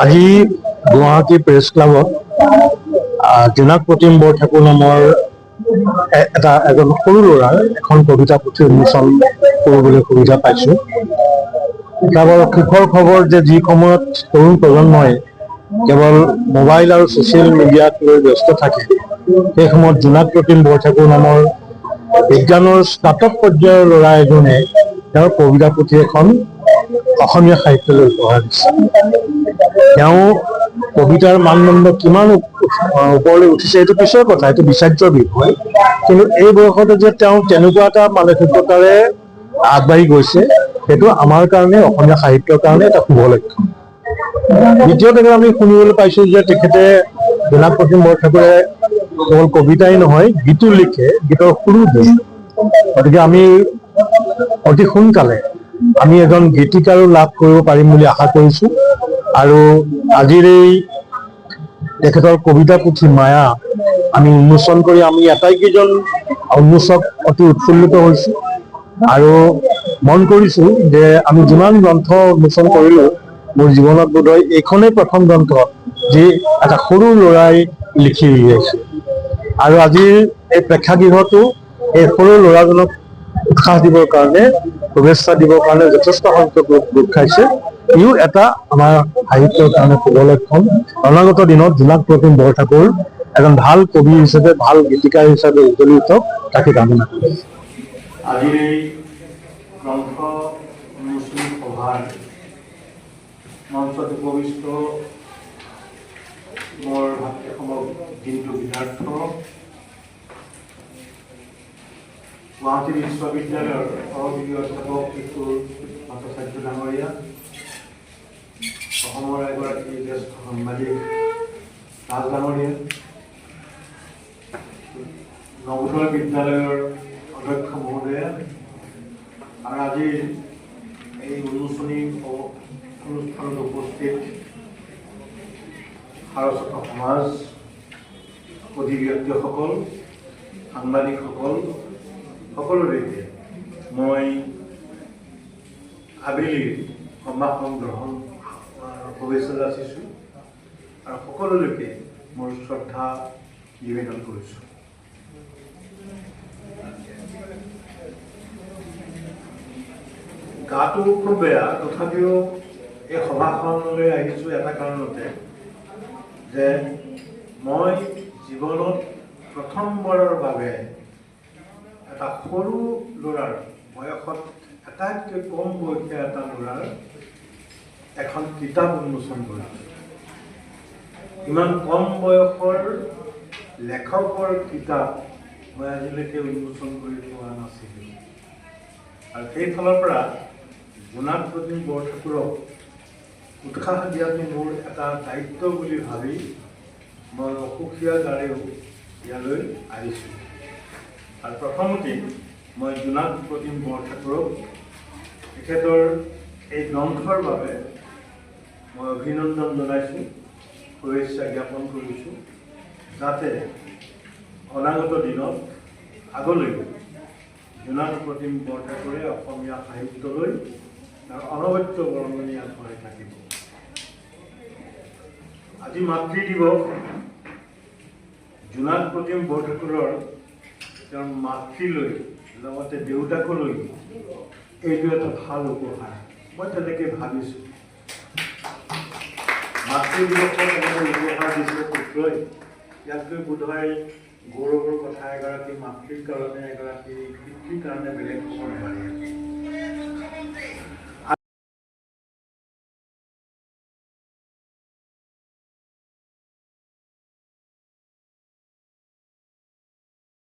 আজি গুৱাহাটী প্ৰেছ ক্লাবত জোনাক প্ৰতিম বৰঠাকুৰ নামৰ এজন সৰু ল'ৰাৰ এখন কবিতা পুথি উন্মোচন কৰিবলৈ সুবিধা পাইছোঁ। এটা বৰ সুখৰ খবৰ যে যি সময়ত তৰুণ প্ৰজন্মই কেৱল মোবাইল আৰু ছ'চিয়েল মিডিয়াক লৈ ব্যস্ত থাকে, সেই সময়ত জোনাক প্ৰতিম বৰঠাকুৰ নামৰ বিজ্ঞানৰ স্নাতক পৰ্যায়ৰ ল'ৰা এজনে তেওঁৰ কবিতা পুথি এখন অসমীয়া সাহিত্যলৈ উপহাৰ দিছে। তেওঁ কবিতাৰ মানদণ্ড কিমান ওপৰলৈ উঠিছে এইটো পিছৰ কথা, এইটো বিচাৰ্যৰ বিষয়। কিন্তু এই বয়সতে যে তেওঁ তেনেকুৱা এটা মানসিকতাৰে আগবাঢ়ি গৈছে, সেইটো আমাৰ কাৰণে, অসমীয়া সাহিত্যৰ কাৰণে এটা শুভ লক্ষণ। দ্বিতীয়তে আমি শুনিবলৈ পাইছোঁ যে তেখেতে জোনাক প্ৰতিম বৰঠাকুৰে কেৱল কবিতাই নহয়, গীতো লিখে, গীতৰ সুৰো দিয়ে। গতিকে আমি অতি সোনকালে আমি এজন গীতিকাৰো লাভ কৰিব পাৰিম বুলি আশা কৰিছোঁ। আৰু আজিৰ এই তেখেতৰ কবিতা পুথি মায়া আমি উন্মোচন কৰি আমি আটাইকেইজন উন্মোচক অতি উৎফুল্লিত হৈছোঁ আৰু মন কৰিছোঁ যে আমি যিমান গ্ৰন্থ উন্মোচন কৰিলোঁ, মোৰ জীৱনত বোধহয় এইখনেই প্ৰথম গ্ৰন্থ যি এটা সৰু ল'ৰাই লিখি উলিয়াইছে। আৰু আজিৰ এই প্ৰেক্ষাগৃহটো এই সৰু ল'ৰাজনক উৎসাহ দিবৰ কাৰণে, শুভেচ্ছা দিবৰ কাৰণে যথেষ্ট সংখ্যক লোক গোট খাইছে। ইও এটা আমাৰ সাহিত্যৰ কাৰণে শুভ লক্ষণ। অনাগত দিনত জোনাক প্ৰতিম বৰঠাকুৰ এজন ভাল কবি হিচাপে, ভাল গীতিকাৰ হিচাপে উজ্জ্বলি উঠক, তাকে কামনা কৰিছোঁ। আজিৰ এই গ্ৰন্থ উন্মোচনী সভাৰ মঞ্চত উপবিষ্ট মোৰ ভাতৃসমক দিনটো বিদ্যাৰ্থ, গুৱাহাটী বিশ্ববিদ্যালয়ৰ সহযোগী অধ্যাপক কিশোৰ ভট্টাচাৰ্য ডাঙৰীয়া, অসমৰ এগৰাকী জ্যেষ্ঠ সাংবাদিক ৰাজ ডাঙৰীয়া, নবোদয় বিদ্যালয়ৰ অধ্যক্ষ মহোদয়া, আৰু আজিৰ এই উন্মোচনী অনুষ্ঠানত উপস্থিত সাৰস্বত সমাজ, অধিবক্তাসকল, সাংবাদিকসকল, সকলোলৈকে মই আবেলিৰ সম্ভাষণ গ্ৰহণ শুভেচ্ছা যাচিছোঁ আৰু সকলোলৈকে মোৰ শ্ৰদ্ধা নিবেদন কৰিছোঁ। গাটো খুব বেয়া, তথাপিও এই সভাখনলৈ আহিছোঁ এটা কাৰণতে যে মই জীৱনত প্ৰথমবাৰৰ বাবে এটা সৰু ল'ৰাৰ বয়সত, আটাইতকৈ কম বয়সীয়া এটা ল'ৰাৰ এখন কিতাপ উন্মোচন কৰিছোঁ। ইমান কম বয়সৰ লেখকৰ কিতাপ মই আজিলৈকে উন্মোচন কৰি পোৱা নাছিলোঁ। আৰু সেইফালৰ পৰা জোনাক প্ৰতিম বৰঠাকুৰক উৎসাহ দিয়াটো মোৰ এটা দায়িত্ব বুলি ভাবি মই অসুখীয়া দ্বাৰেও ইয়ালৈ আহিছোঁ। আৰু প্ৰথমতে মই জোনাক প্ৰতিম বৰঠাকুৰক তেখেতৰ এই গ্ৰন্থৰ বাবে মই অভিনন্দন জনাইছোঁ, শুভেচ্ছা জ্ঞাপন কৰিছোঁ, যাতে অনাগত দিনত আগলৈ জোনাক প্ৰতিম বৰঠাকুৰে অসমীয়া সাহিত্যলৈ তাৰ অনবদ্য বৰঙণি আগবঢ়াই থাকিব। আজি মাতৃ দিৱস। জোনাক প্ৰতিম বৰঠাকুৰৰ তেওঁৰ মাতৃলৈ, লগতে দেউতাকলৈ এইটো এটা ভাল উপহাৰ, মই তেনেকৈ ভাবিছোঁ। মাতৃ দিৱসত এনেকৈ উপহাৰ দিছে পুত্ৰই, ইয়াতকৈ বোধহয় গৌৰৱৰ কথা এগৰাকী মাতৃৰ কাৰণে, এগৰাকী পিতৃৰ কাৰণে বেলেগ হ'ব নোৱাৰে।